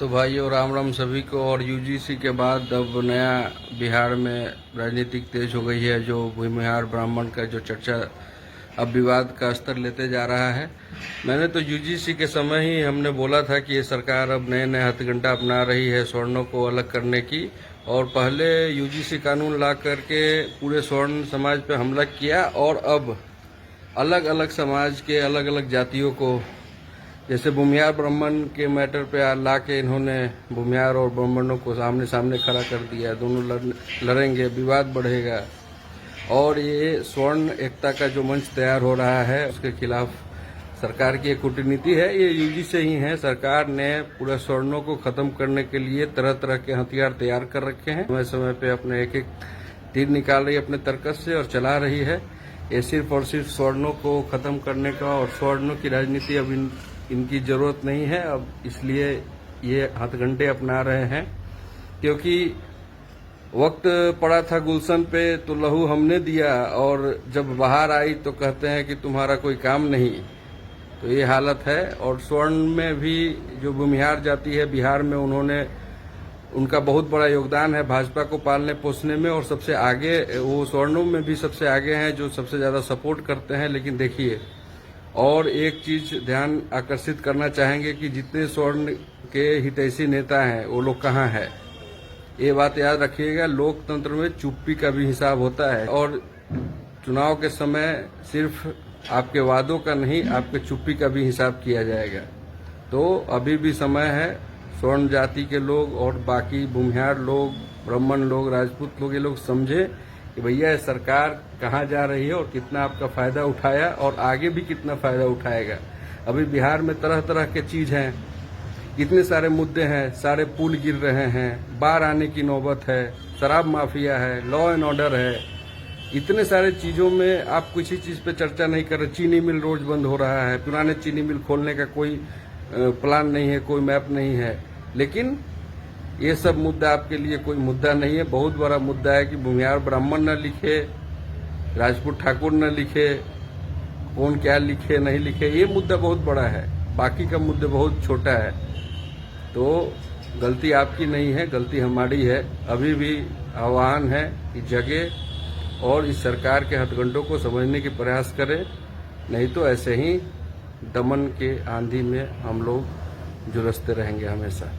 तो भाइयों राम राम सभी को। और यूजीसी के बाद अब नया बिहार में राजनीतिक तेज हो गई है। जो भूमिहार ब्राह्मण का जो चर्चा अब विवाद का स्तर लेते जा रहा है। मैंने तो यूजीसी के समय ही हमने बोला था कि ये सरकार अब नए नए हथकंडा अपना रही है सवर्णों को अलग करने की। और पहले यूजीसी कानून ला करके पूरे स्वर्ण समाज पे हमला किया, और अब अलग अलग समाज के अलग अलग जातियों को, जैसे भूमिहार ब्राह्मण के मैटर पे ला के इन्होंने भूमिहार और ब्राह्मणों को सामने सामने खड़ा कर दिया। दोनों लड़ेंगे, विवाद बढ़ेगा। और ये स्वर्ण एकता का जो मंच तैयार हो रहा है उसके खिलाफ सरकार की एक कूटनीति है। ये यूजी से ही है। सरकार ने पूरे स्वर्णों को खत्म करने के लिए तरह तरह के हथियार तैयार कर रखे हैं। समय समय पे अपने एक एक तीर निकाल रही है अपने तरकस से और चला रही है। ये सिर्फ और सिर्फ स्वर्णों को खत्म करने का और स्वर्णों की राजनीति अब इनकी जरूरत नहीं है। अब इसलिए ये हथकंडे अपना रहे हैं, क्योंकि वक्त पड़ा था गुलशन पे तो लहू हमने दिया, और जब बाहर आई तो कहते हैं कि तुम्हारा कोई काम नहीं। तो ये हालत है। और स्वर्ण में भी जो भूमिहार जाति है बिहार में, उनका बहुत बड़ा योगदान है भाजपा को पालने पोसने में। और सबसे आगे वो स्वर्णों में भी सबसे आगे हैं, जो सबसे ज्यादा सपोर्ट करते हैं। लेकिन देखिए, और एक चीज ध्यान आकर्षित करना चाहेंगे कि जितने स्वर्ण के हितैषी नेता हैं वो लोग कहाँ हैं। ये बात याद रखिएगा, लोकतंत्र में चुप्पी का भी हिसाब होता है। और चुनाव के समय सिर्फ आपके वादों का नहीं, आपके चुप्पी का भी हिसाब किया जाएगा। तो अभी भी समय है। स्वर्ण जाति के लोग और बाकी भूमिहार लोग, ब्राह्मण लोग, राजपूत लोग, ये लोग समझे कि भैया ये सरकार कहाँ जा रही है और कितना आपका फायदा उठाया और आगे भी कितना फायदा उठाएगा। अभी बिहार में तरह तरह के चीज हैं, इतने सारे मुद्दे हैं, सारे पुल गिर रहे हैं, बाढ़ आने की नौबत है, शराब माफिया है, लॉ एंड ऑर्डर है। इतने सारे चीजों में आप किसी चीज पे चर्चा नहीं कर रहे। चीनी मिल रोज बंद हो रहा है, पुराने चीनी मिल खोलने का कोई प्लान नहीं है, कोई मैप नहीं है। लेकिन ये सब मुद्दा आपके लिए कोई मुद्दा नहीं है। बहुत बड़ा मुद्दा है कि भूमिहार ब्राह्मण न लिखे, राजपूत ठाकुर न लिखे, कौन क्या लिखे नहीं लिखे, ये मुद्दा बहुत बड़ा है। बाकी का मुद्दा बहुत छोटा है। तो गलती आपकी नहीं है, गलती हमारी है। अभी भी आह्वान है कि जगे और इस सरकार के हथकंडों को समझने की प्रयास करें, नहीं तो ऐसे ही दमन के आंधी में हम लोग झुलसते रहेंगे हमेशा।